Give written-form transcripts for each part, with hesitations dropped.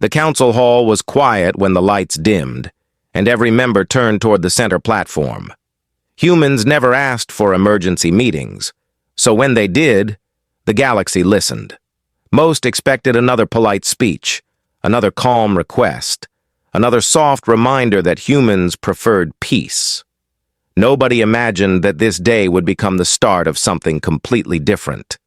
The council hall was quiet when the lights dimmed, and every member turned toward the center platform. Humans never asked for emergency meetings, so when they did, the galaxy listened. Most expected another polite speech, another calm request, another soft reminder that humans preferred peace. Nobody imagined that this day would become the start of something completely different.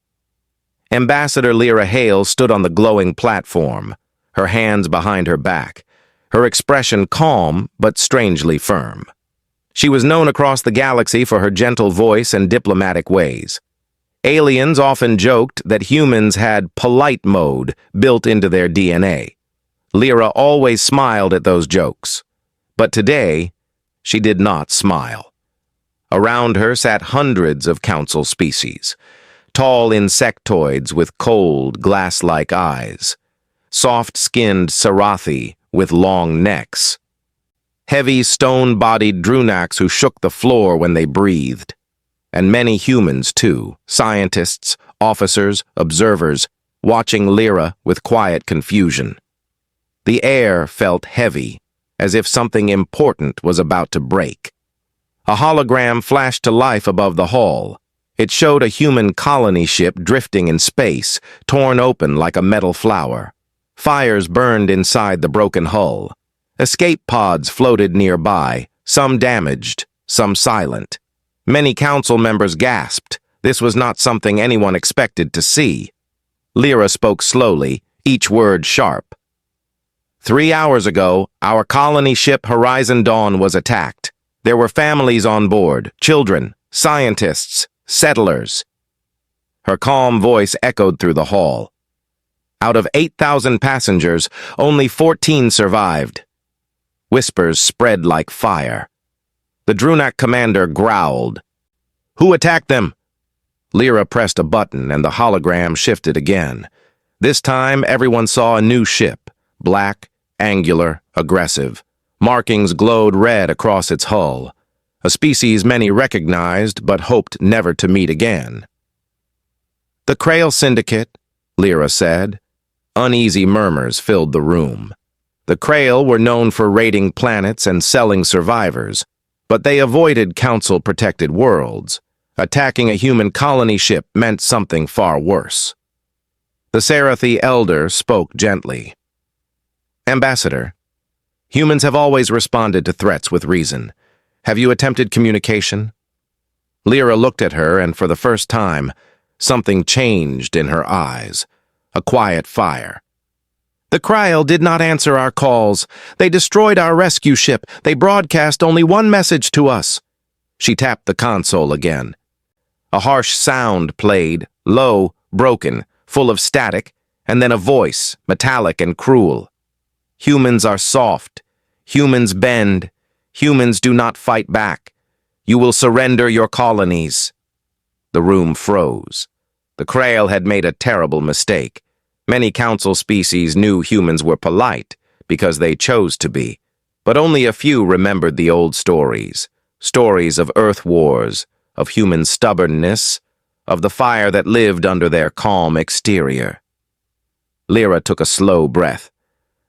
Ambassador Lyra Hale stood on the glowing platform, her hands behind her back, her expression calm but strangely firm. She was known across the galaxy for her gentle voice and diplomatic ways. Aliens often joked that humans had polite mode built into their DNA. Lyra always smiled at those jokes. But today, she did not smile. Around her sat hundreds of council species, tall insectoids with cold, glass-like eyes, soft-skinned Sarathi with long necks, heavy stone-bodied Drunaks who shook the floor when they breathed, and many humans too, scientists, officers, observers, watching Lyra with quiet confusion. The air felt heavy, as if something important was about to break. A hologram flashed to life above the hall. It showed a human colony ship drifting in space, torn open like a metal flower. Fires burned inside the broken hull. Escape pods floated nearby, some damaged, some silent. Many council members gasped. This was not something anyone expected to see. Lyra spoke slowly, each word sharp. 3 hours ago, our colony ship Horizon Dawn was attacked. There were families on board, children, scientists, settlers. Her calm voice echoed through the hall. Out of 8,000 passengers, only 14 survived. Whispers spread like fire. The Drunak commander growled. "Who attacked them?" Lyra pressed a button and the hologram shifted again. This time, everyone saw a new ship, black, angular, aggressive. Markings glowed red across its hull, a species many recognized but hoped never to meet again. "The Krail Syndicate," Lyra said. Uneasy murmurs filled the room. The Krail were known for raiding planets and selling survivors, but they avoided council-protected worlds. Attacking a human colony ship meant something far worse. The Sarathi elder spoke gently. "Ambassador, humans have always responded to threats with reason. Have you attempted communication?" Lyra looked at her, and for the first time, something changed in her eyes. A quiet fire. "The Krail did not answer our calls. They destroyed our rescue ship. They broadcast only one message to us." She tapped the console again. A harsh sound played, low, broken, full of static, and then a voice, metallic and cruel. "Humans are soft. Humans bend. Humans do not fight back. You will surrender your colonies." The room froze. The Krail had made a terrible mistake. Many council species knew humans were polite because they chose to be, but only a few remembered the old stories. Stories of Earth wars, of human stubbornness, of the fire that lived under their calm exterior. Lyra took a slow breath.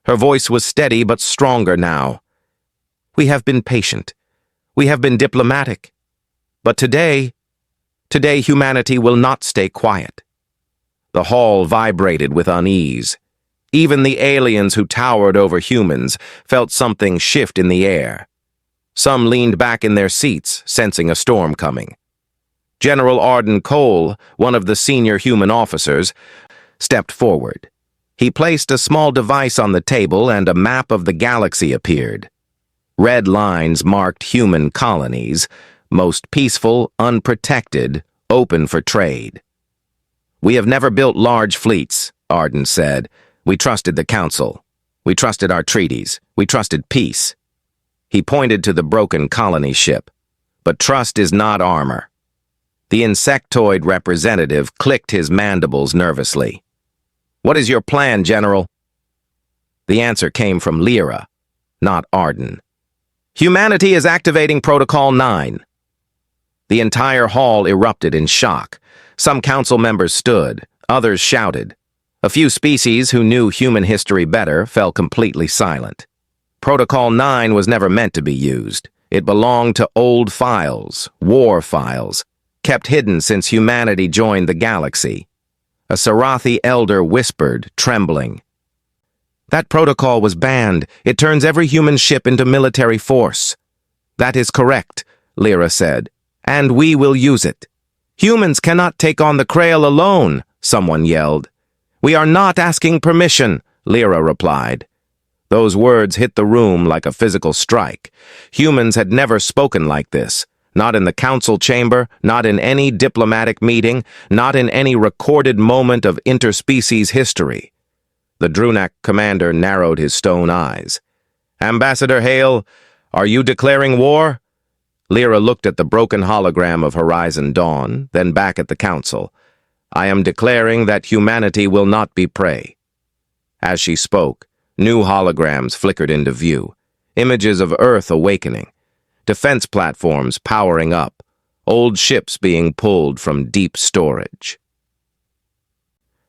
Her voice was steady but stronger now. "We have been patient. We have been diplomatic. But today humanity will not stay quiet." The hall vibrated with unease. Even the aliens who towered over humans felt something shift in the air. Some leaned back in their seats, sensing a storm coming. General Arden Cole, one of the senior human officers, stepped forward. He placed a small device on the table and a map of the galaxy appeared. Red lines marked human colonies, most peaceful, unprotected, open for trade. "We have never built large fleets," Arden said. "We trusted the Council. We trusted our treaties. We trusted peace." He pointed to the broken colony ship. "But trust is not armor." The insectoid representative clicked his mandibles nervously. "What is your plan, General?" The answer came from Lyra, not Arden. "Humanity is activating Protocol 9. The entire hall erupted in shock. Some council members stood, others shouted. A few species who knew human history better fell completely silent. Protocol 9 was never meant to be used. It belonged to old files, war files, kept hidden since humanity joined the galaxy. A Sarathi elder whispered, trembling. That protocol was banned. It turns every human ship into military force. That is correct, Lyra said, and we will use it. Humans cannot take on the Krail alone, someone yelled. We are not asking permission, Lyra replied. Those words hit the room like a physical strike. Humans had never spoken like this. Not in the council chamber, not in any diplomatic meeting, not in any recorded moment of interspecies history. The Drunak commander narrowed his stone eyes. Ambassador Hale, are you declaring war? Lyra looked at the broken hologram of Horizon Dawn, then back at the council. I am declaring that humanity will not be prey. As she spoke, new holograms flickered into view, images of Earth awakening, defense platforms powering up, old ships being pulled from deep storage.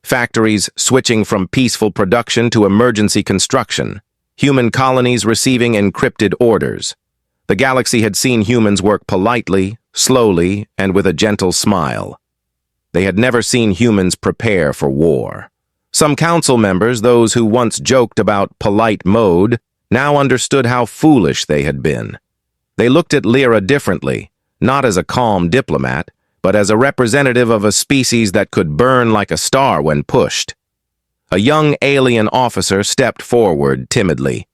Factories switching from peaceful production to emergency construction, human colonies receiving encrypted orders. The galaxy had seen humans work politely, slowly, and with a gentle smile. They had never seen humans prepare for war. Some council members, those who once joked about polite mode, now understood how foolish they had been. They looked at Lyra differently, not as a calm diplomat, but as a representative of a species that could burn like a star when pushed. A young alien officer stepped forward timidly.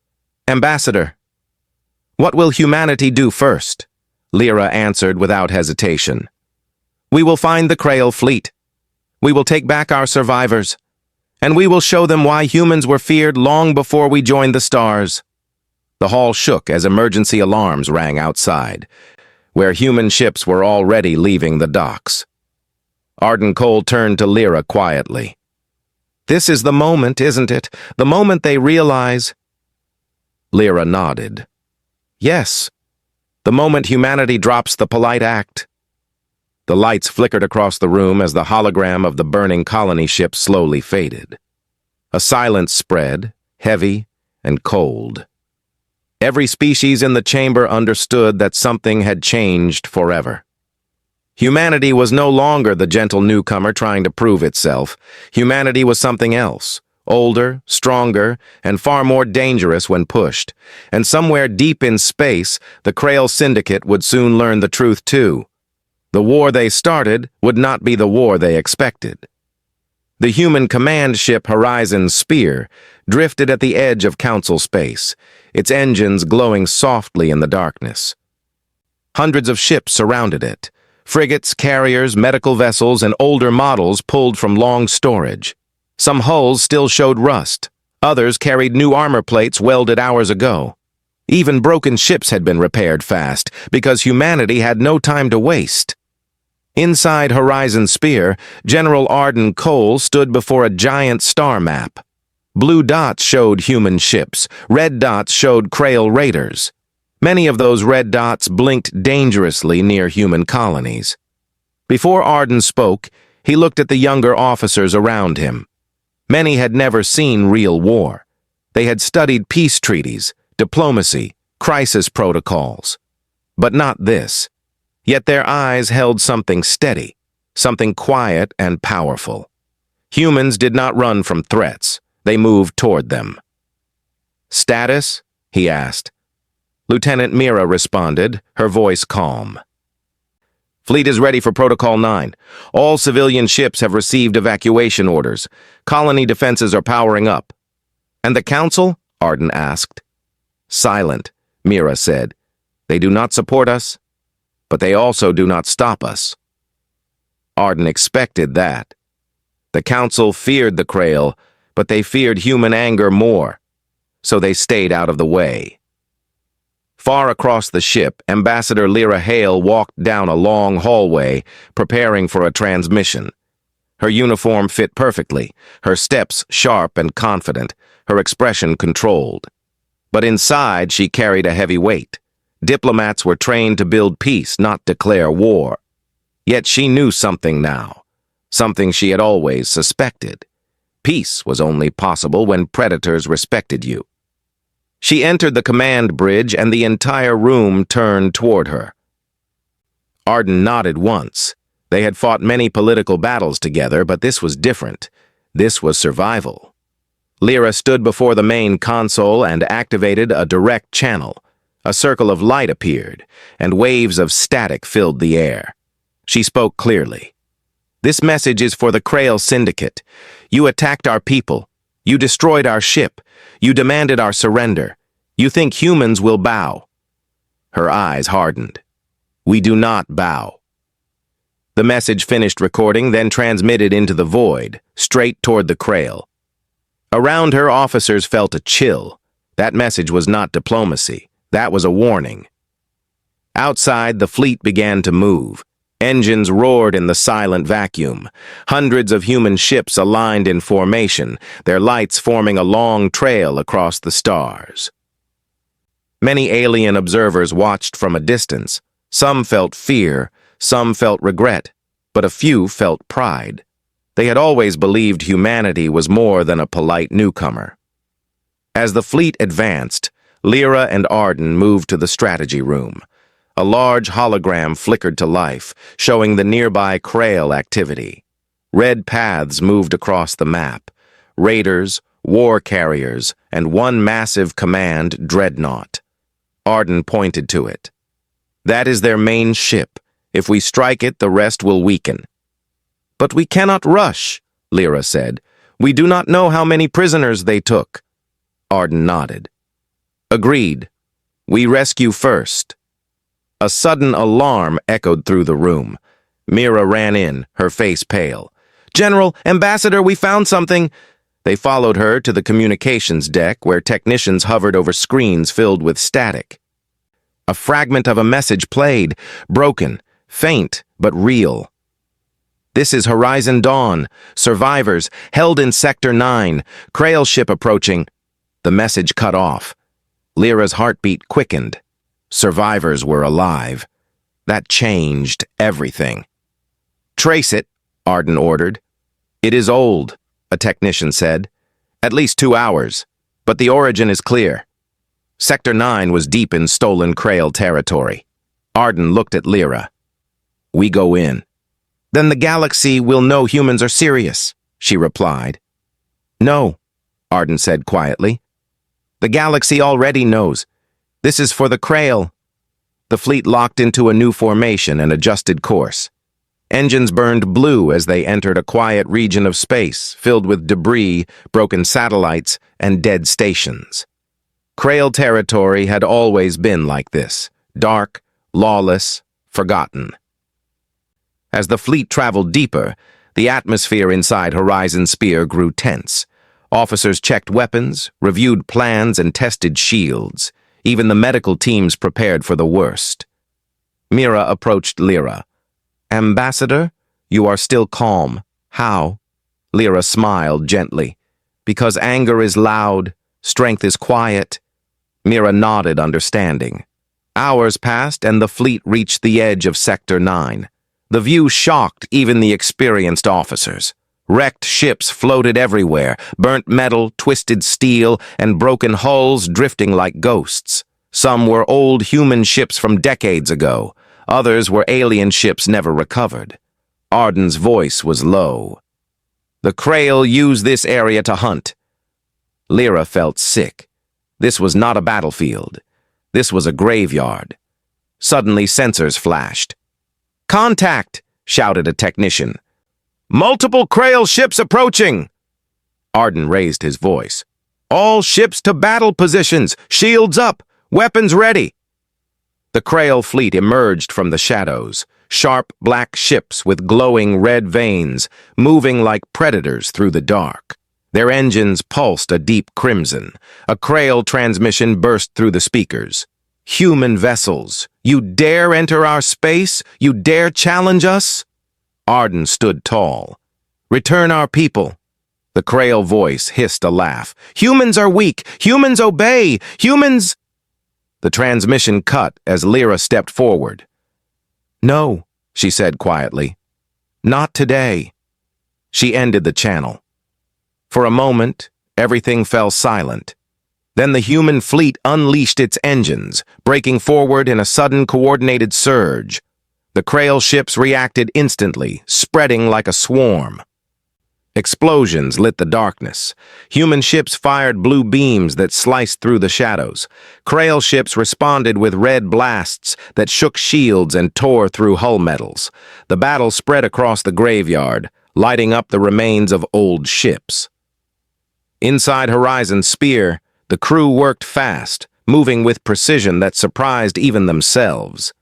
Ambassador, what will humanity do first? Lyra answered without hesitation. We will find the Krail fleet. We will take back our survivors. And we will show them why humans were feared long before we joined the stars. The hall shook as emergency alarms rang outside, where human ships were already leaving the docks. Arden Cole turned to Lyra quietly. This is the moment, isn't it? The moment they realize... Lyra nodded. Yes, the moment humanity drops the polite act. The lights flickered across the room as the hologram of the burning colony ship slowly faded. A silence spread, heavy and cold. Every species in the chamber understood that something had changed forever. Humanity was no longer the gentle newcomer trying to prove itself. Humanity was something else, older, stronger, and far more dangerous when pushed. And somewhere deep in space, the Krail Syndicate would soon learn the truth too. The war they started would not be the war they expected. The human command ship Horizon Spear drifted at the edge of council space, its engines glowing softly in the darkness. Hundreds of ships surrounded it, frigates, carriers, medical vessels, and older models pulled from long storage. Some hulls still showed rust. Others carried new armor plates welded hours ago. Even broken ships had been repaired fast, because humanity had no time to waste. Inside Horizon Spear, General Arden Cole stood before a giant star map. Blue dots showed human ships, red dots showed Krail raiders. Many of those red dots blinked dangerously near human colonies. Before Arden spoke, he looked at the younger officers around him. Many had never seen real war. They had studied peace treaties, diplomacy, crisis protocols. But not this. Yet their eyes held something steady, something quiet and powerful. Humans did not run from threats. They moved toward them. Status? He asked. Lieutenant Mira responded, her voice calm. Fleet is ready for Protocol 9. All civilian ships have received evacuation orders. Colony defenses are powering up. And the Council? Arden asked. Silent, Mira said. They do not support us, but they also do not stop us. Arden expected that. The Council feared the Krail, but they feared human anger more, so they stayed out of the way. Far across the ship, Ambassador Lyra Hale walked down a long hallway, preparing for a transmission. Her uniform fit perfectly, her steps sharp and confident, her expression controlled. But inside, she carried a heavy weight. Diplomats were trained to build peace, not declare war. Yet she knew something now, something she had always suspected. Peace was only possible when predators respected you. She entered the command bridge and the entire room turned toward her. Arden nodded once. They had fought many political battles together, but this was different. This was survival. Lyra stood before the main console and activated a direct channel. A circle of light appeared, and waves of static filled the air. She spoke clearly. This message is for the Krail Syndicate. You attacked our people. You destroyed our ship. You demanded our surrender. You think humans will bow. Her eyes hardened. We do not bow. The message finished recording, then transmitted into the void, straight toward the Krail. Around her, officers felt a chill. That message was not diplomacy. That was a warning. Outside, the fleet began to move. Engines roared in the silent vacuum. Hundreds of human ships aligned in formation, their lights forming a long trail across the stars. Many alien observers watched from a distance. Some felt fear, some felt regret, but a few felt pride. They had always believed humanity was more than a polite newcomer. As the fleet advanced, Lyra and Arden moved to the strategy room. A large hologram flickered to life, showing the nearby Krail activity. Red paths moved across the map. Raiders, war carriers, and one massive command dreadnought. Arden pointed to it. That is their main ship. If we strike it, the rest will weaken. But we cannot rush, Lyra said. We do not know how many prisoners they took. Arden nodded. Agreed. We rescue first. A sudden alarm echoed through the room. Mira ran in, her face pale. General, Ambassador, we found something. They followed her to the communications deck where technicians hovered over screens filled with static. A fragment of a message played, broken, faint, but real. This is Horizon Dawn. Survivors, held in Sector 9. Krail ship approaching. The message cut off. Lyra's heartbeat quickened. Survivors were alive. That changed everything. Trace it, Arden ordered. It is old, a technician said. At least 2 hours, but the origin is clear. Sector 9 was deep in stolen Krail territory. Arden looked at Lyra. We go in. Then the galaxy will know humans are serious, she replied. No, Arden said quietly. The galaxy already knows. This is for the Krail. The fleet locked into a new formation and adjusted course. Engines burned blue as they entered a quiet region of space filled with debris, broken satellites, and dead stations. Krail territory had always been like this, dark, lawless, forgotten. As the fleet traveled deeper, the atmosphere inside Horizon Spear grew tense. Officers checked weapons, reviewed plans, and tested shields. Even the medical teams prepared for the worst. Mira approached Lyra. Ambassador, you are still calm. How? Lyra smiled gently. Because anger is loud, strength is quiet. Mira nodded, understanding. Hours passed and the fleet reached the edge of Sector 9. The view shocked even the experienced officers. Wrecked ships floated everywhere, burnt metal, twisted steel, and broken hulls drifting like ghosts. Some were old human ships from decades ago. Others were alien ships never recovered. Arden's voice was low. The Krail used this area to hunt. Lyra felt sick. This was not a battlefield. This was a graveyard. Suddenly, sensors flashed. Contact! Shouted a technician. Multiple Krail ships approaching! Arden raised his voice. All ships to battle positions! Shields up! Weapons ready! The Krail fleet emerged from the shadows, sharp black ships with glowing red veins, moving like predators through the dark. Their engines pulsed a deep crimson. A Krail transmission burst through the speakers. Human vessels, you dare enter our space? You dare challenge us? Arden stood tall. Return our people. The Krail voice hissed a laugh. Humans are weak. Humans obey. Humans... The transmission cut as Lyra stepped forward. No, she said quietly. Not today. She ended the channel. For a moment, everything fell silent. Then the human fleet unleashed its engines, breaking forward in a sudden coordinated surge. The Krail ships reacted instantly, spreading like a swarm. Explosions lit the darkness. Human ships fired blue beams that sliced through the shadows. Krail ships responded with red blasts that shook shields and tore through hull metals. The battle spread across the graveyard, lighting up the remains of old ships. Inside Horizon's spear, the crew worked fast, moving with precision that surprised even themselves.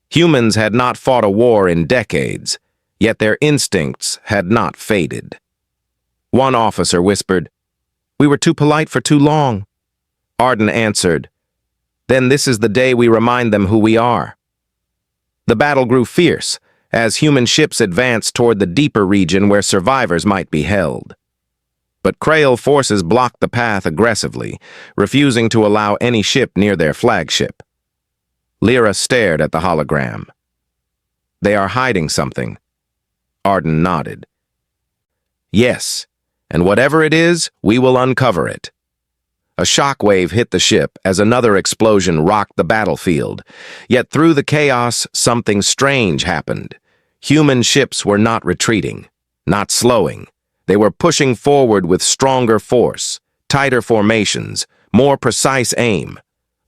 Humans had not fought a war in decades, yet their instincts had not faded. One officer whispered, "We were too polite for too long." Arden answered, "Then this is the day we remind them who we are." The battle grew fierce as human ships advanced toward the deeper region where survivors might be held. But Krail forces blocked the path aggressively, refusing to allow any ship near their flagship. Lyra stared at the hologram. "They are hiding something." Arden nodded. "Yes, and whatever it is, we will uncover it." A shockwave hit the ship as another explosion rocked the battlefield. Yet through the chaos, something strange happened. Human ships were not retreating, not slowing. They were pushing forward with stronger force, tighter formations, more precise aim.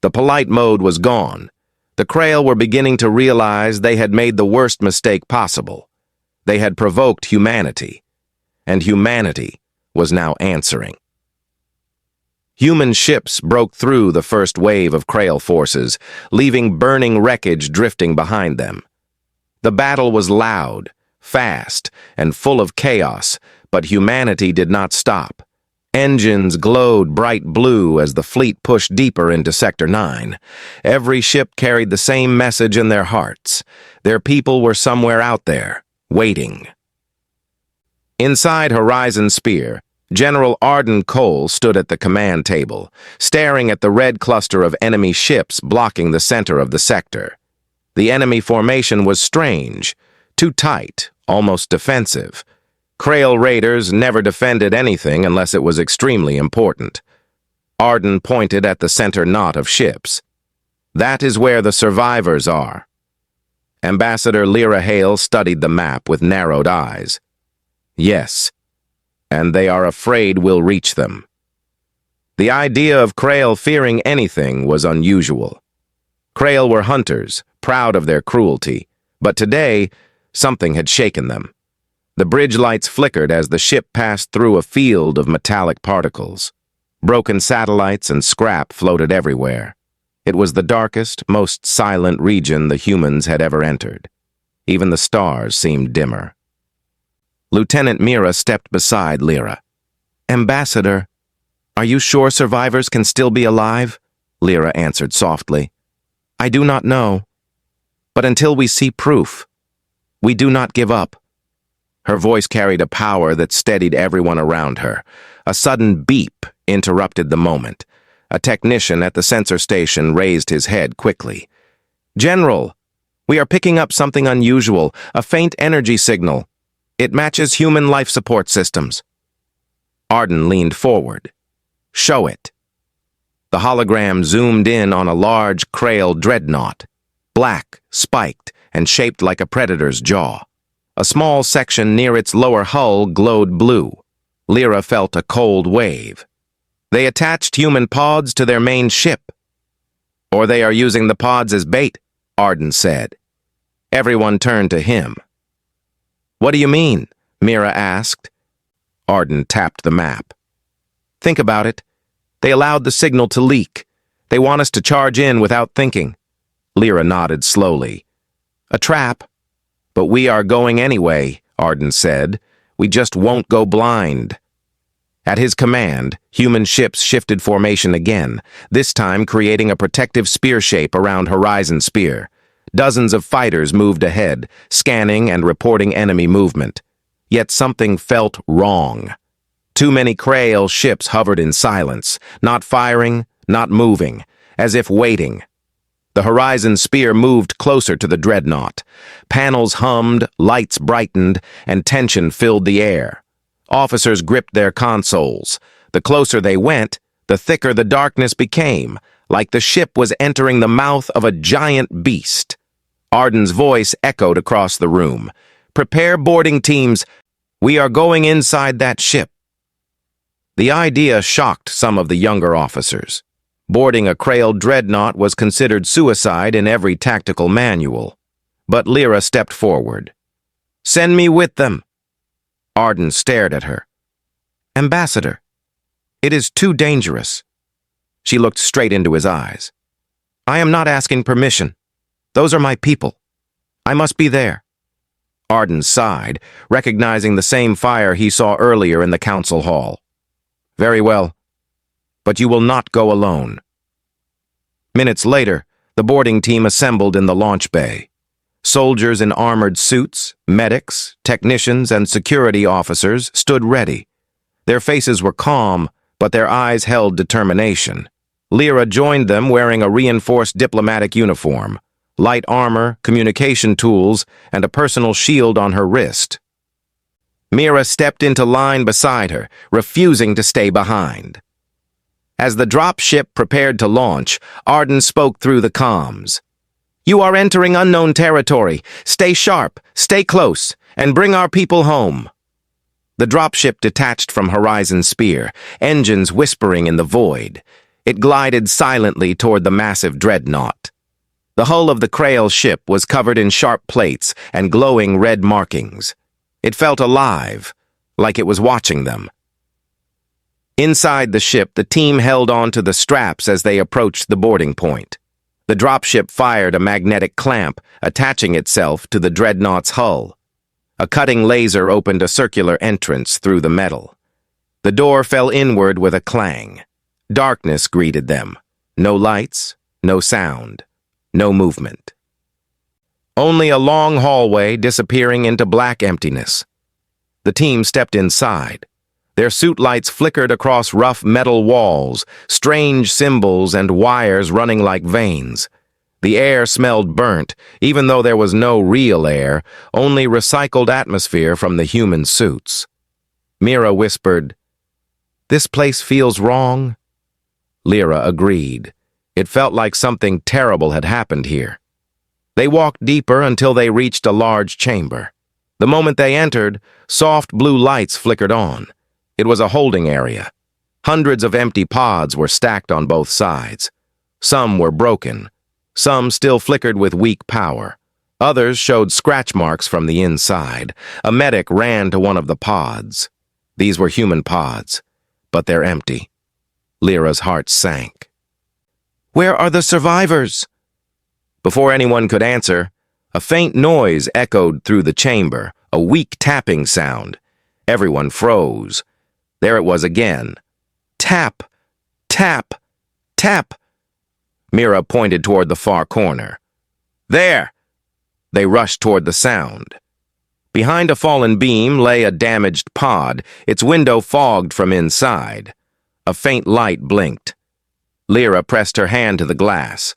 The polite mode was gone. The Krail were beginning to realize they had made the worst mistake possible. They had provoked humanity, and humanity was now answering. Human ships broke through the first wave of Krail forces, leaving burning wreckage drifting behind them. The battle was loud, fast, and full of chaos, but humanity did not stop. Engines glowed bright blue as the fleet pushed deeper into Sector 9. Every ship carried the same message in their hearts. Their people were somewhere out there, waiting. Inside Horizon Spear, General Arden Cole stood at the command table, staring at the red cluster of enemy ships blocking the center of the sector. The enemy formation was strange, too tight, almost defensive. Krail raiders never defended anything unless it was extremely important. Arden pointed at the center knot of ships. "That is where the survivors are." Ambassador Lyra Hale studied the map with narrowed eyes. "Yes, and they are afraid we'll reach them." The idea of Krail fearing anything was unusual. Krail were hunters, proud of their cruelty, but today, something had shaken them. The bridge lights flickered as the ship passed through a field of metallic particles. Broken satellites and scrap floated everywhere. It was the darkest, most silent region the humans had ever entered. Even the stars seemed dimmer. Lieutenant Mira stepped beside Lyra. "Ambassador, are you sure survivors can still be alive?" Lyra answered softly. "I do not know. But until we see proof, we do not give up." Her voice carried a power that steadied everyone around her. A sudden beep interrupted the moment. A technician at the sensor station raised his head quickly. "General, we are picking up something unusual, a faint energy signal. It matches human life support systems." Arden leaned forward. "Show it." The hologram zoomed in on a large Krail dreadnought, black, spiked, and shaped like a predator's jaw. A small section near its lower hull glowed blue. Lyra felt a cold wave. "They attached human pods to their main ship." "Or they are using the pods as bait," Arden said. Everyone turned to him. "What do you mean?" Mira asked. Arden tapped the map. "Think about it. They allowed the signal to leak. They want us to charge in without thinking." Lyra nodded slowly. "A trap. But we are going anyway," Arden said. "We just won't go blind." At his command, human ships shifted formation again, this time creating a protective spear shape around Horizon Spear. Dozens of fighters moved ahead, scanning and reporting enemy movement. Yet something felt wrong. Too many Krail ships hovered in silence, not firing, not moving, as if waiting. The Horizon Spear moved closer to the dreadnought. Panels hummed, lights brightened, and tension filled the air. Officers gripped their consoles. The closer they went, the thicker the darkness became, like the ship was entering the mouth of a giant beast. Arden's voice echoed across the room. "Prepare boarding teams. We are going inside that ship." The idea shocked some of the younger officers. Boarding a Krail dreadnought was considered suicide in every tactical manual. But Lyra stepped forward. "Send me with them." Arden stared at her. "Ambassador, it is too dangerous." She looked straight into his eyes. "I am not asking permission. Those are my people. I must be there." Arden sighed, recognizing the same fire he saw earlier in the council hall. "Very well, but you will not go alone." Minutes later, the boarding team assembled in the launch bay. Soldiers in armored suits, medics, technicians, and security officers stood ready. Their faces were calm, but their eyes held determination. Lyra joined them wearing a reinforced diplomatic uniform, light armor, communication tools, and a personal shield on her wrist. Mira stepped into line beside her, refusing to stay behind. As the drop ship prepared to launch, Arden spoke through the comms. "You are entering unknown territory. Stay sharp, stay close, and bring our people home." The dropship detached from Horizon Spear, engines whispering in the void. It glided silently toward the massive dreadnought. The hull of the Krail ship was covered in sharp plates and glowing red markings. It felt alive, like it was watching them. Inside the ship, the team held on to the straps as they approached the boarding point. The dropship fired a magnetic clamp, attaching itself to the dreadnought's hull. A cutting laser opened a circular entrance through the metal. The door fell inward with a clang. Darkness greeted them. No lights, no sound, no movement. Only a long hallway disappearing into black emptiness. The team stepped inside. Their suit lights flickered across rough metal walls, strange symbols and wires running like veins. The air smelled burnt, even though there was no real air, only recycled atmosphere from the human suits. Mira whispered, "This place feels wrong." Lyra agreed. It felt like something terrible had happened here. They walked deeper until they reached a large chamber. The moment they entered, soft blue lights flickered on. It was a holding area. Hundreds of empty pods were stacked on both sides. Some were broken. Some still flickered with weak power. Others showed scratch marks from the inside. A medic ran to one of the pods. These were human pods, but they're empty. Lyra's heart sank. "Where are the survivors?" Before anyone could answer, a faint noise echoed through the chamber, a weak tapping sound. Everyone froze. There it was again. Tap, tap, tap. Mira pointed toward the far corner. "There!" They rushed toward the sound. Behind a fallen beam lay a damaged pod, its window fogged from inside. A faint light blinked. Lyra pressed her hand to the glass.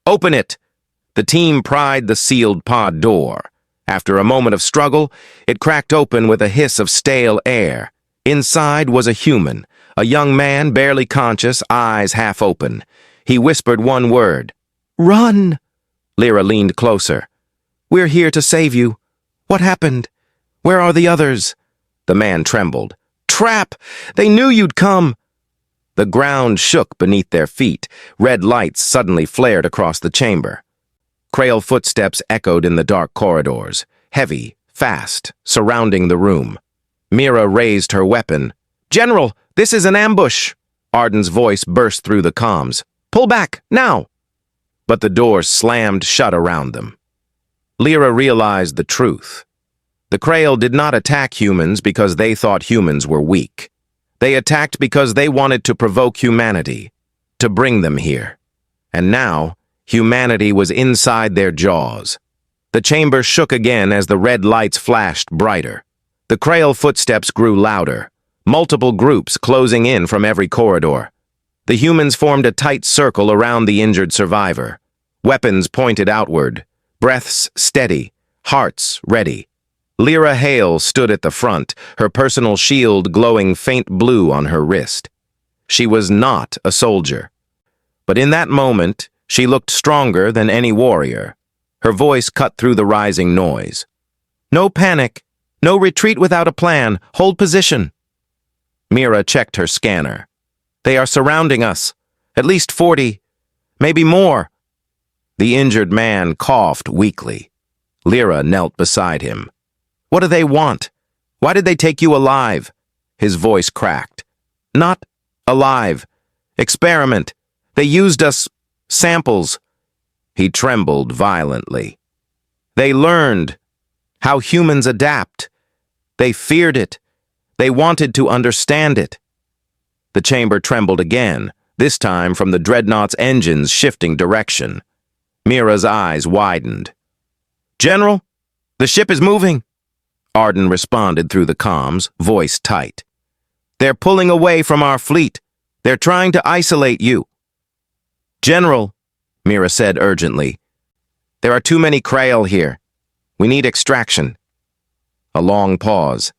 "Open it!" The team pried the sealed pod door. After a moment of struggle, it cracked open with a hiss of stale air. Inside was a human, a young man barely conscious, eyes half open. He whispered one word. "Run!" Lyra leaned closer. "We're here to save you. What happened? Where are the others?" The man trembled. "Trap! They knew you'd come!" The ground shook beneath their feet. Red lights suddenly flared across the chamber. Krail footsteps echoed in the dark corridors, heavy, fast, surrounding the room. Mira raised her weapon. "General, this is an ambush!" Arden's voice burst through the comms. "Pull back, now!" But the doors slammed shut around them. Lyra realized the truth. The Krail did not attack humans because they thought humans were weak. They attacked because they wanted to provoke humanity, to bring them here. And now, humanity was inside their jaws. The chamber shook again as the red lights flashed brighter. The Krail footsteps grew louder, multiple groups closing in from every corridor. The humans formed a tight circle around the injured survivor. Weapons pointed outward, breaths steady, hearts ready. Lyra Hale stood at the front, her personal shield glowing faint blue on her wrist. She was not a soldier. But in that moment, she looked stronger than any warrior. Her voice cut through the rising noise. "No panic. No retreat without a plan. Hold position." Mira checked her scanner. "They are surrounding us. At least 40. Maybe more." The injured man coughed weakly. Lyra knelt beside him. "What do they want? Why did they take you alive?" His voice cracked. "Not alive. Experiment. They used us. Samples." He trembled violently. "They learned how humans adapt. They feared it. They wanted to understand it." The chamber trembled again, this time from the dreadnought's engines shifting direction. Mira's eyes widened. "General, the ship is moving," Arden responded through the comms, voice tight. "They're pulling away from our fleet. They're trying to isolate you." "General," Mira said urgently, "there are too many Krail here. We need extraction." A long pause.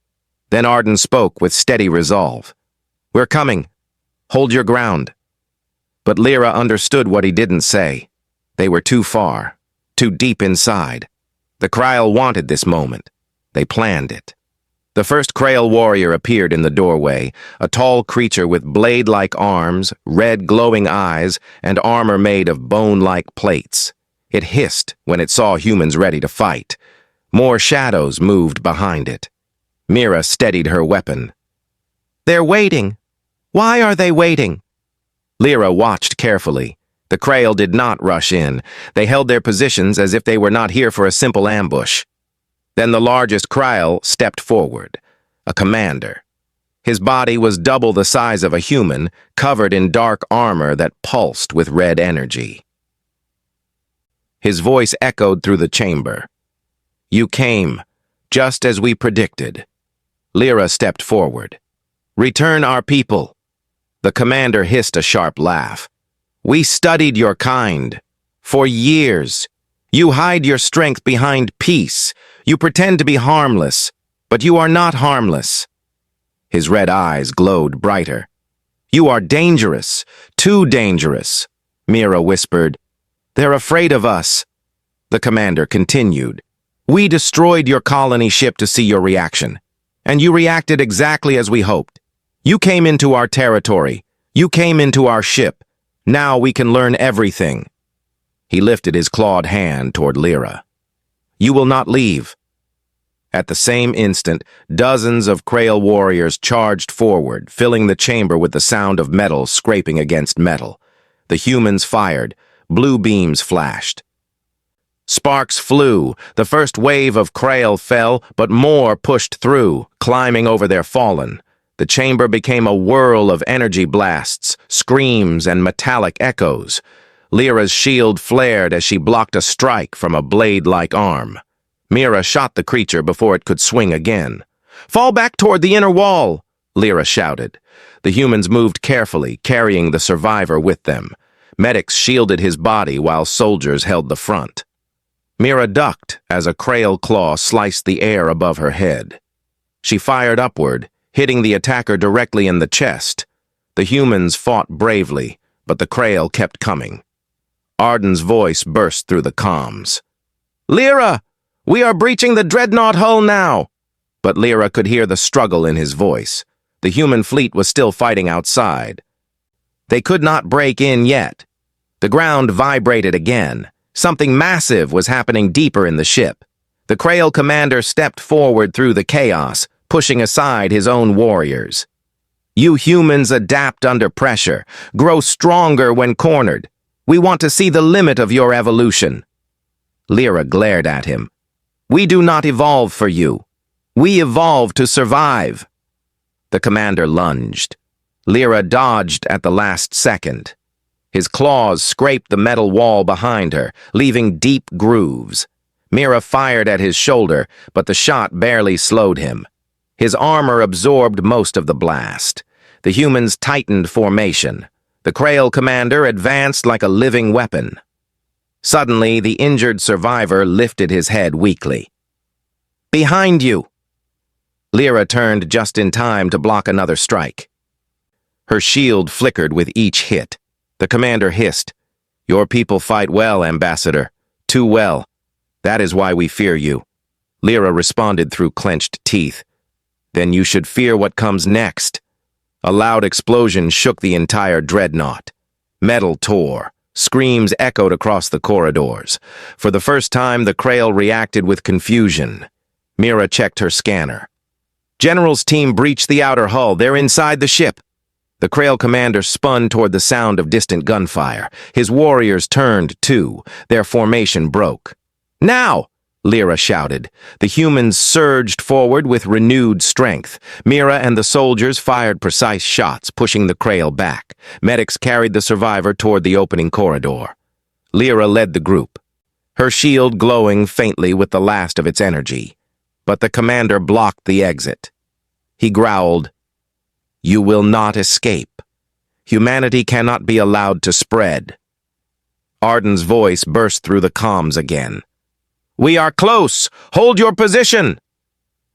Then Arden spoke with steady resolve. "We're coming. Hold your ground." But Lyra understood what he didn't say. They were too far, too deep inside. The Krail wanted this moment. They planned it. The first Krail warrior appeared in the doorway, a tall creature with blade-like arms, red glowing eyes, and armor made of bone-like plates. It hissed when it saw humans ready to fight. More shadows moved behind it. Mira steadied her weapon. "They're waiting. Why are they waiting?" Lyra watched carefully. The Krail did not rush in. They held their positions as if they were not here for a simple ambush. Then the largest Krail stepped forward, a commander. His body was double the size of a human, covered in dark armor that pulsed with red energy. His voice echoed through the chamber. "You came, just as we predicted." Lyra stepped forward. "Return our people." The commander hissed a sharp laugh. "We studied your kind. For years. You hide your strength behind peace. You pretend to be harmless, but you are not harmless." His red eyes glowed brighter. "You are dangerous, too dangerous," Mira whispered. "They're afraid of us." The commander continued. "We destroyed your colony ship to see your reaction, and you reacted exactly as we hoped. You came into our territory. You came into our ship. Now we can learn everything." He lifted his clawed hand toward Lyra. "You will not leave." At the same instant, dozens of Krail warriors charged forward, filling the chamber with the sound of metal scraping against metal. The humans fired. Blue beams flashed. Sparks flew. The first wave of Krail fell, but more pushed through, climbing over their fallen. The chamber became a whirl of energy blasts, screams, and metallic echoes. Lyra's shield flared as she blocked a strike from a blade-like arm. Mira shot the creature before it could swing again. "Fall back toward the inner wall!" Lyra shouted. The humans moved carefully, carrying the survivor with them. Medics shielded his body while soldiers held the front. Mira ducked as a Krail claw sliced the air above her head. She fired upward, hitting the attacker directly in the chest. The humans fought bravely, but the Krail kept coming. Arden's voice burst through the comms. "Lyra! We are breaching the dreadnought hull now!" But Lyra could hear the struggle in his voice. The human fleet was still fighting outside. They could not break in yet. The ground vibrated again. Something massive was happening deeper in the ship. The Krail commander stepped forward through the chaos, pushing aside his own warriors. "You humans adapt under pressure, grow stronger when cornered. We want to see the limit of your evolution." Lyra glared at him. "We do not evolve for you. We evolve to survive." The commander lunged. Lyra dodged at the last second. His claws scraped the metal wall behind her, leaving deep grooves. Mira fired at his shoulder, but the shot barely slowed him. His armor absorbed most of the blast. The humans tightened formation. The Krail commander advanced like a living weapon. Suddenly, the injured survivor lifted his head weakly. Behind you! Lyra turned just in time to block another strike. Her shield flickered with each hit. The commander hissed, "Your people fight well, Ambassador. Too well. That is why we fear you." Lyra responded through clenched teeth. "Then you should fear what comes next." A loud explosion shook the entire dreadnought. Metal tore. Screams echoed across the corridors. For the first time, the Krail reacted with confusion. Mira checked her scanner. "General's team breached the outer hull. They're inside the ship." The Krail commander spun toward the sound of distant gunfire. His warriors turned, too. Their formation broke. "Now!" Lyra shouted. The humans surged forward with renewed strength. Mira and the soldiers fired precise shots, pushing the Krail back. Medics carried the survivor toward the opening corridor. Lyra led the group, her shield glowing faintly with the last of its energy. But the commander blocked the exit. He growled, "You will not escape. Humanity cannot be allowed to spread." Arden's voice burst through the comms again. "We are close! Hold your position!"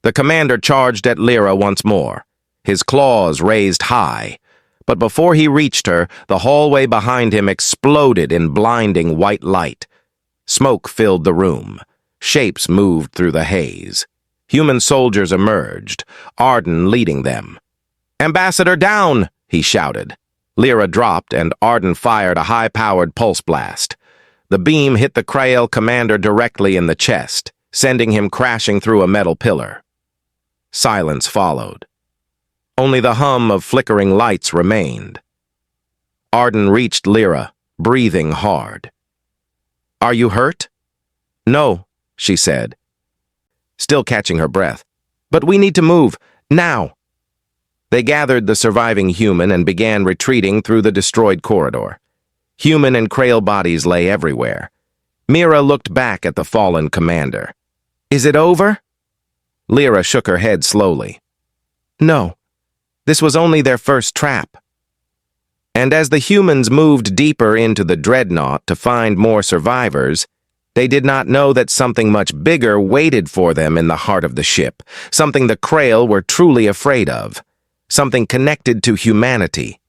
The commander charged at Lyra once more, his claws raised high. But before he reached her, the hallway behind him exploded in blinding white light. Smoke filled the room. Shapes moved through the haze. Human soldiers emerged, Arden leading them. "Ambassador down!" he shouted. Lyra dropped, and Arden fired a high-powered pulse blast. The beam hit the Krail commander directly in the chest, sending him crashing through a metal pillar. Silence followed. Only the hum of flickering lights remained. Arden reached Lyra, breathing hard. "Are you hurt?" "No," she said, still catching her breath. "But we need to move, now." They gathered the surviving human and began retreating through the destroyed corridor. Human and Krail bodies lay everywhere. Mira looked back at the fallen commander. "Is it over?" Lyra shook her head slowly. "No, this was only their first trap." And as the humans moved deeper into the dreadnought to find more survivors, they did not know that something much bigger waited for them in the heart of the ship, something the Krail were truly afraid of, something connected to humanity.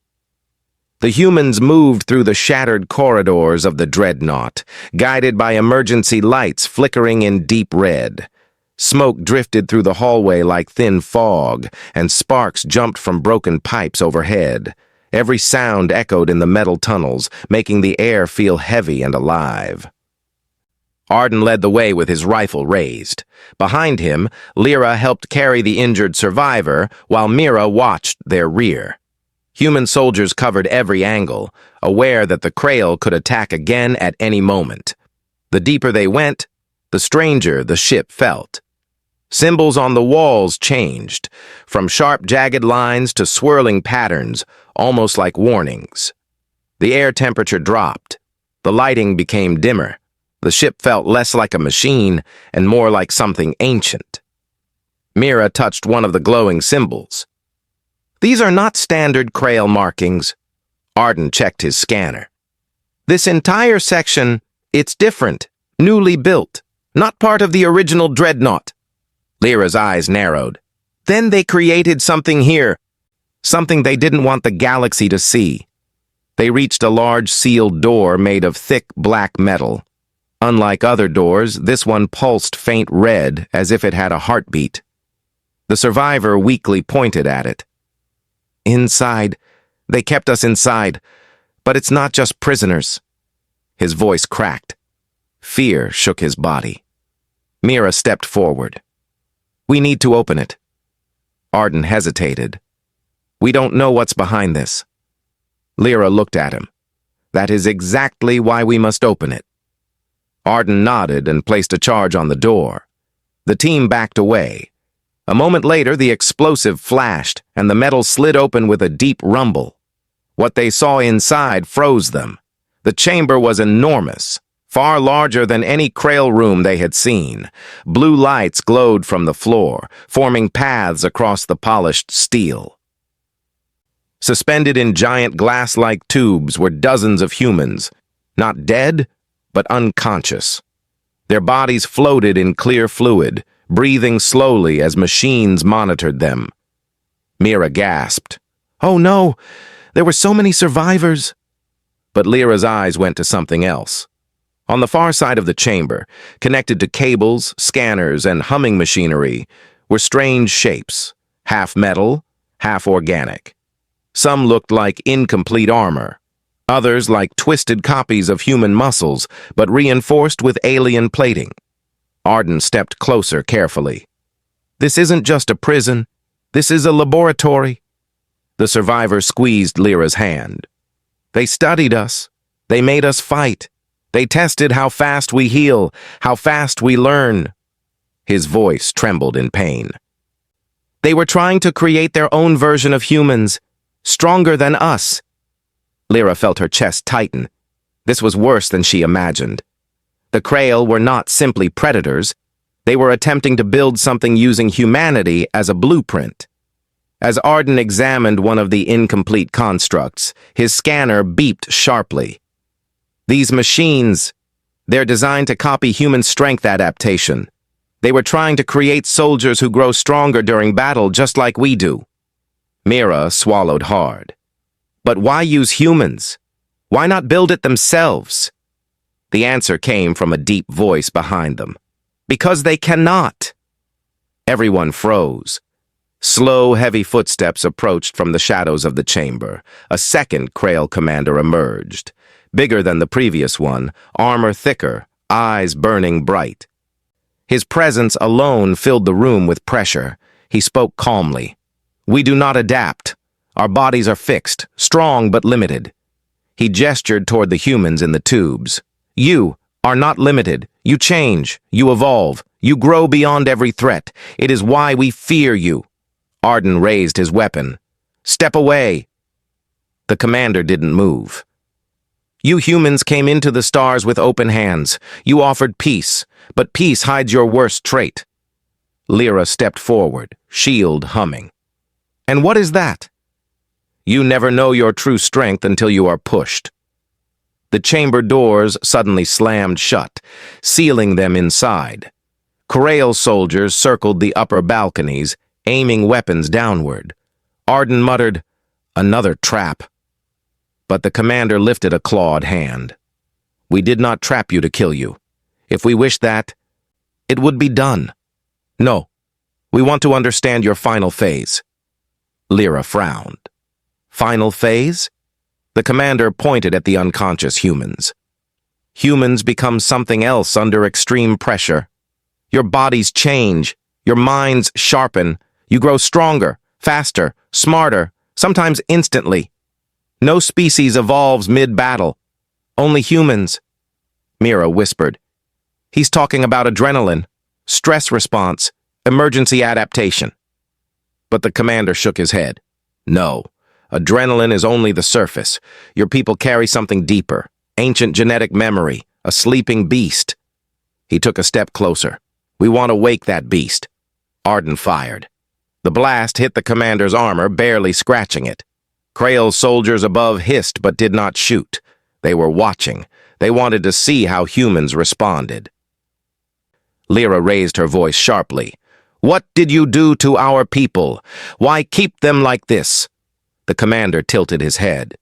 The humans moved through the shattered corridors of the dreadnought, guided by emergency lights flickering in deep red. Smoke drifted through the hallway like thin fog, and sparks jumped from broken pipes overhead. Every sound echoed in the metal tunnels, making the air feel heavy and alive. Arden led the way with his rifle raised. Behind him, Lyra helped carry the injured survivor, while Mira watched their rear. Human soldiers covered every angle, aware that the Krail could attack again at any moment. The deeper they went, the stranger the ship felt. Symbols on the walls changed, from sharp, jagged lines to swirling patterns, almost like warnings. The air temperature dropped. The lighting became dimmer. The ship felt less like a machine and more like something ancient. Mira touched one of the glowing symbols. "These are not standard Krail markings." Arden checked his scanner. "This entire section, it's different, newly built, not part of the original dreadnought." Lyra's eyes narrowed. "Then they created something here, something they didn't want the galaxy to see." They reached a large sealed door made of thick black metal. Unlike other doors, this one pulsed faint red as if it had a heartbeat. The survivor weakly pointed at it. "Inside. They kept us inside. But it's not just prisoners." His voice cracked. Fear shook his body. Mira stepped forward. "We need to open it." Arden hesitated. "We don't know what's behind this." Lyra looked at him. "That is exactly why we must open it." Arden nodded and placed a charge on the door. The team backed away. A moment later, the explosive flashed, and the metal slid open with a deep rumble. What they saw inside froze them. The chamber was enormous, far larger than any Krail room they had seen. Blue lights glowed from the floor, forming paths across the polished steel. Suspended in giant glass-like tubes were dozens of humans, not dead, but unconscious. Their bodies floated in clear fluid, breathing slowly as machines monitored them. Mira gasped. "Oh no, there were so many survivors." But Lyra's eyes went to something else. On the far side of the chamber, connected to cables, scanners, and humming machinery, were strange shapes, half metal, half organic. Some looked like incomplete armor, others like twisted copies of human muscles, but reinforced with alien plating. Arden stepped closer carefully. "This isn't just a prison. This is a laboratory." The survivor squeezed Lyra's hand. "They studied us. They made us fight. They tested how fast we heal, how fast we learn." His voice trembled in pain. "They were trying to create their own version of humans, stronger than us." Lyra felt her chest tighten. This was worse than she imagined. The Krail were not simply predators. They were attempting to build something using humanity as a blueprint. As Arden examined one of the incomplete constructs, his scanner beeped sharply. "These machines, they're designed to copy human strength adaptation. They were trying to create soldiers who grow stronger during battle just like we do." Mira swallowed hard. "But why use humans? Why not build it themselves?" The answer came from a deep voice behind them. "Because they cannot." Everyone froze. Slow, heavy footsteps approached from the shadows of the chamber. A second Krail commander emerged. Bigger than the previous one, armor thicker, eyes burning bright. His presence alone filled the room with pressure. He spoke calmly. "We do not adapt. Our bodies are fixed, strong but limited." He gestured toward the humans in the tubes. "You are not limited. You change. You evolve. You grow beyond every threat. It is why we fear you." Arden raised his weapon. "Step away." The commander didn't move. "You humans came into the stars with open hands. You offered peace, but peace hides your worst trait." Lyra stepped forward, shield humming. "And what is that?" "You never know your true strength until you are pushed." The chamber doors suddenly slammed shut, sealing them inside. Krail soldiers circled the upper balconies, aiming weapons downward. Arden muttered, "Another trap." But the commander lifted a clawed hand. "We did not trap you to kill you. If we wished that, it would be done. No, we want to understand your final phase." Lyra frowned. "Final phase?" The commander pointed at the unconscious humans. "Humans become something else under extreme pressure. Your bodies change, your minds sharpen, you grow stronger, faster, smarter, sometimes instantly. No species evolves mid-battle. Only humans." Mira whispered. "He's talking about adrenaline, stress response, emergency adaptation." But the commander shook his head. "No, adrenaline is only the surface. Your people carry something deeper, ancient genetic memory, a sleeping beast." He took a step closer. "We want to wake that beast." Arden fired. The blast hit the commander's armor, barely scratching it. Krail's soldiers above hissed but did not shoot. They were watching. They wanted to see how humans responded. Lyra raised her voice sharply. "What did you do to our people? Why keep them like this?" The commander tilted his head.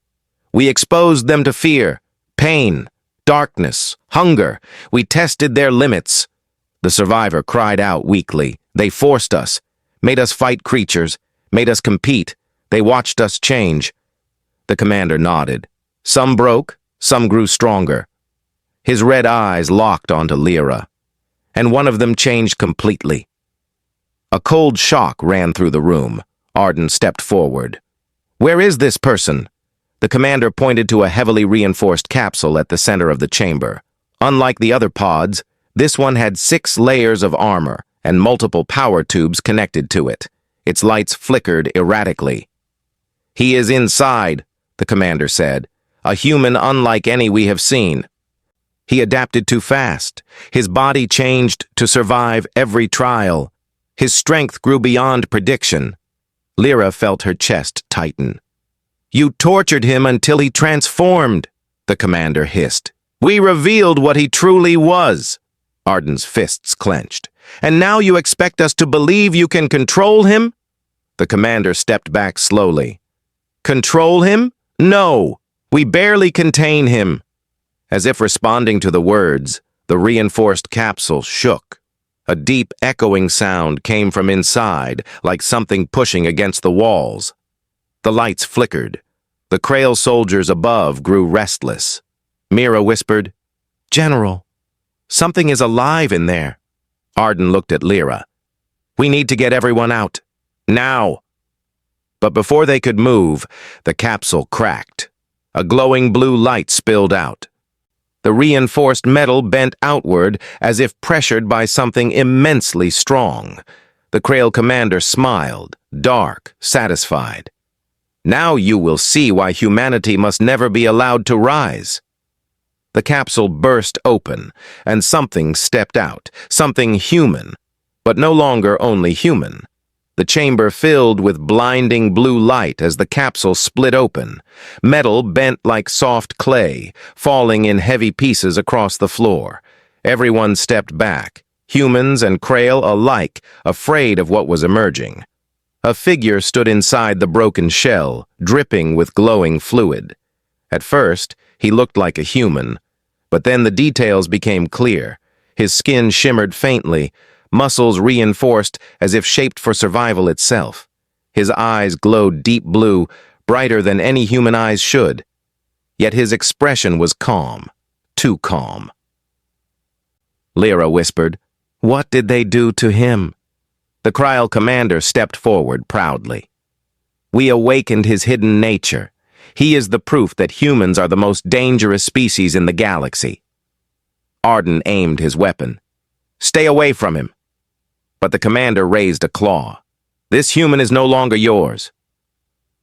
"We exposed them to fear, pain, darkness, hunger. We tested their limits." The survivor cried out weakly. "They forced us, made us fight creatures, made us compete. They watched us change." The commander nodded. "Some broke, some grew stronger." His red eyes locked onto Lyra, and one of them changed completely. A cold shock ran through the room. Arden stepped forward. "Where is this person?" The commander pointed to a heavily reinforced capsule at the center of the chamber. Unlike the other pods, this one had 6 layers of armor and multiple power tubes connected to it. Its lights flickered erratically. "He is inside," the commander said. "A human unlike any we have seen. He adapted too fast. His body changed to survive every trial. His strength grew beyond prediction." Lyra felt her chest tighten. "You tortured him until he transformed," the commander hissed. "We revealed what he truly was." Arden's fists clenched. And now you expect us to believe you can control him? The commander stepped back slowly. Control him? No, we barely contain him. As if responding to the words, the reinforced capsule shook. A deep, echoing sound came from inside, like something pushing against the walls. The lights flickered. The Krail soldiers above grew restless. Mira whispered, General, something is alive in there. Arden looked at Lyra. We need to get everyone out. Now. But before they could move, the capsule cracked. A glowing blue light spilled out. The reinforced metal bent outward as if pressured by something immensely strong. The Krail commander smiled, dark, satisfied. Now you will see why humanity must never be allowed to rise. The capsule burst open, and something stepped out, something human, but no longer only human. The chamber filled with blinding blue light as the capsule split open, metal bent like soft clay, falling in heavy pieces across the floor. Everyone stepped back, humans and Krail alike, afraid of what was emerging. A figure stood inside the broken shell, dripping with glowing fluid. At first, he looked like a human, but then the details became clear. His skin shimmered faintly, muscles reinforced as if shaped for survival itself. His eyes glowed deep blue, brighter than any human eyes should. Yet his expression was calm, too calm. Lyra whispered, What did they do to him? The Krail commander stepped forward proudly. We awakened his hidden nature. He is the proof that humans are the most dangerous species in the galaxy. Arden aimed his weapon. Stay away from him. But the commander raised a claw. This human is no longer yours.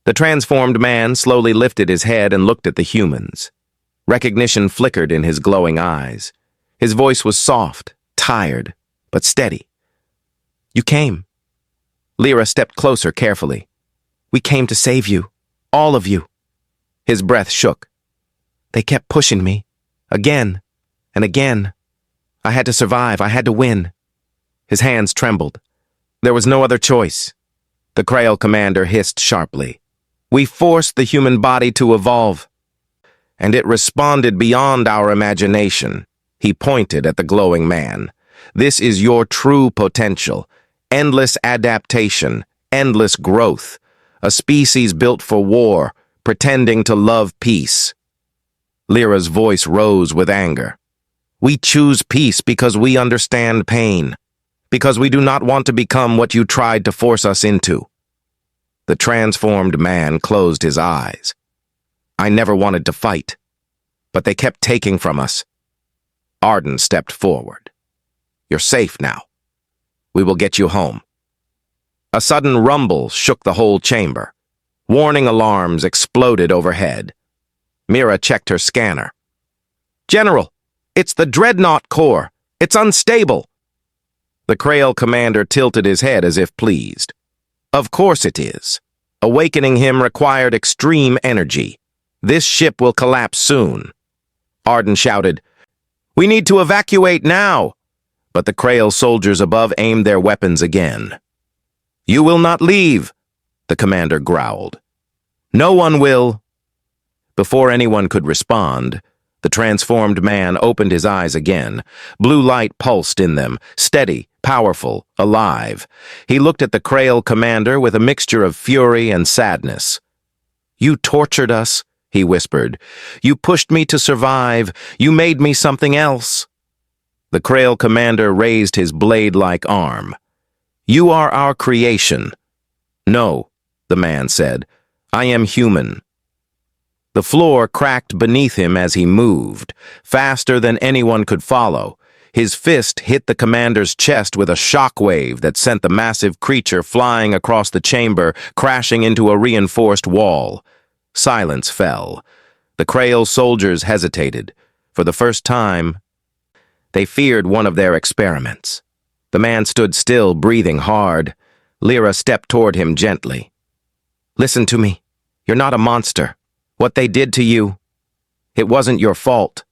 The transformed man slowly lifted his head and looked at the humans. Recognition flickered in his glowing eyes. His voice was soft, tired, but steady. You came. Lyra stepped closer carefully. We came to save you. All of you. His breath shook. They kept pushing me. Again and again. I had to survive. I had to win. His hands trembled. There was no other choice. The Krail commander hissed sharply. We forced the human body to evolve. And it responded beyond our imagination. He pointed at the glowing man. This is your true potential. Endless adaptation, endless growth. A species built for war, pretending to love peace. Lyra's voice rose with anger. We choose peace because we understand pain, because we do not want to become what you tried to force us into. The transformed man closed his eyes. I never wanted to fight, but they kept taking from us. Arden stepped forward. You're safe now. We will get you home. A sudden rumble shook the whole chamber. Warning alarms exploded overhead. Mira checked her scanner. General, it's the Dreadnought Core. It's unstable. The Krail commander tilted his head as if pleased. Of course it is. Awakening him required extreme energy. This ship will collapse soon. Arden shouted, We need to evacuate now. But the Krail soldiers above aimed their weapons again. You will not leave, the commander growled. No one will. Before anyone could respond, the transformed man opened his eyes again. Blue light pulsed in them, steady, powerful, alive. He looked at the Krail commander with a mixture of fury and sadness. You tortured us, he whispered. You pushed me to survive. You made me something else. The Krail commander raised his blade-like arm. You are our creation. No, the man said. I am human. The floor cracked beneath him as he moved, faster than anyone could follow. His fist hit the commander's chest with a shockwave that sent the massive creature flying across the chamber, crashing into a reinforced wall. Silence fell. The Krail soldiers hesitated. For the first time, they feared one of their experiments. The man stood still, breathing hard. Lyra stepped toward him gently. Listen to me. You're not a monster. What they did to you, it wasn't your fault.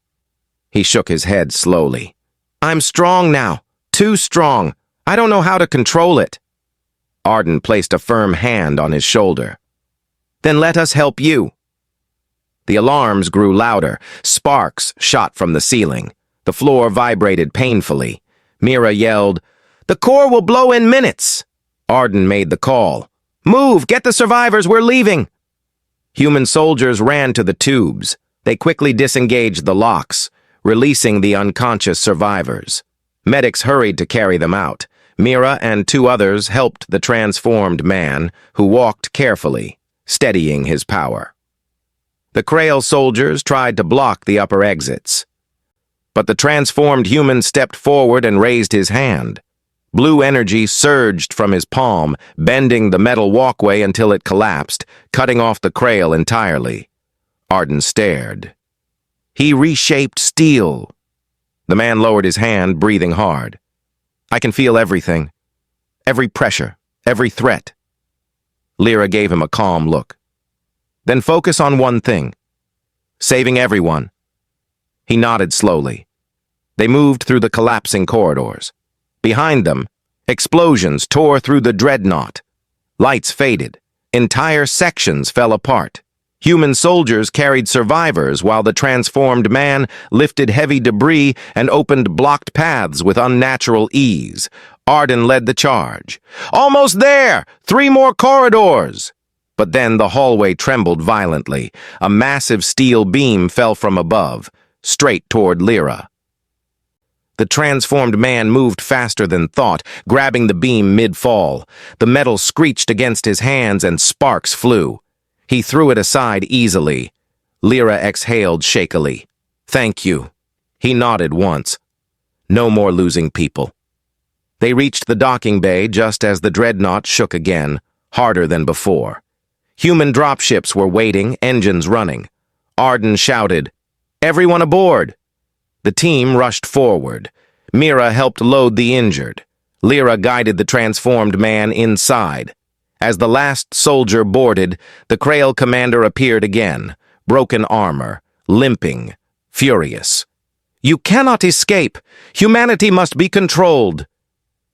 He shook his head slowly. I'm strong now. Too strong. I don't know how to control it. Arden placed a firm hand on his shoulder. Then let us help you. The alarms grew louder. Sparks shot from the ceiling. The floor vibrated painfully. Mira yelled, "The core will blow in minutes!" Arden made the call. "Move! Get the survivors! We're leaving!" Human soldiers ran to the tubes. They quickly disengaged the locks, releasing the unconscious survivors. Medics hurried to carry them out. Mira and two others helped the transformed man, who walked carefully, steadying his power. The Krail soldiers tried to block the upper exits. But the transformed human stepped forward and raised his hand. Blue energy surged from his palm, bending the metal walkway until it collapsed, cutting off the Krail entirely. Arden stared. He reshaped steel. The man lowered his hand, breathing hard. "I can feel everything. Every pressure, every threat." Lyra gave him a calm look. "Then focus on one thing. Saving everyone." He nodded slowly. They moved through the collapsing corridors. Behind them, explosions tore through the dreadnought. Lights faded. Entire sections fell apart. Human soldiers carried survivors while the transformed man lifted heavy debris and opened blocked paths with unnatural ease. Arden led the charge. "Almost there! 3 more corridors!" But then the hallway trembled violently. A massive steel beam fell from above, straight toward Lyra. The transformed man moved faster than thought, grabbing the beam mid-fall. The metal screeched against his hands and sparks flew. He threw it aside easily. Lyra exhaled shakily. "Thank you." He nodded once. No more losing people. They reached the docking bay just as the dreadnought shook again, harder than before. Human dropships were waiting, engines running. Arden shouted, "Everyone aboard!" The team rushed forward. Mira helped load the injured. Lyra guided the transformed man inside. As the last soldier boarded, the Krail commander appeared again, broken armor, limping, furious. "You cannot escape! Humanity must be controlled!"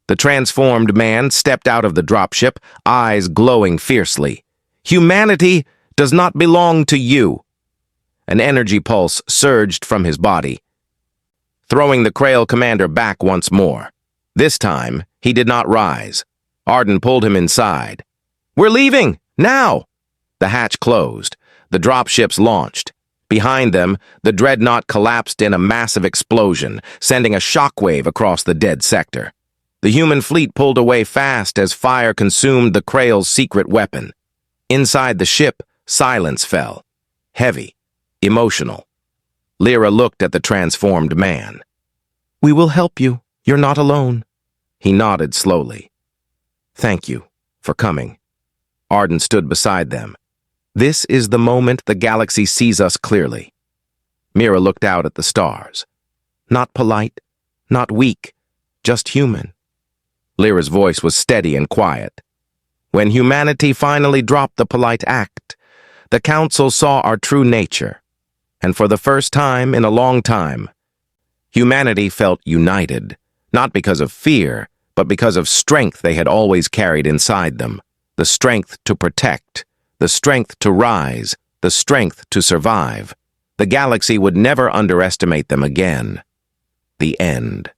The transformed man stepped out of the dropship, eyes glowing fiercely. "Humanity does not belong to you." An energy pulse surged from his body, throwing the Krail commander back once more. This time, he did not rise. Arden pulled him inside. "We're leaving! Now!" The hatch closed. The dropships launched. Behind them, the dreadnought collapsed in a massive explosion, sending a shockwave across the dead sector. The human fleet pulled away fast as fire consumed the Krail's secret weapon. Inside the ship, silence fell. Heavy, emotional. Lyra looked at the transformed man. "We will help you. You're not alone." He nodded slowly. "Thank you for coming." Arden stood beside them. "This is the moment the galaxy sees us clearly." Mira looked out at the stars. Not polite, not weak, just human. Lyra's voice was steady and quiet. "When humanity finally dropped the polite act, the Council saw our true nature. And for the first time in a long time, humanity felt united, not because of fear, but because of strength they had always carried inside them. The strength to protect, the strength to rise, the strength to survive. The galaxy would never underestimate them again. The end.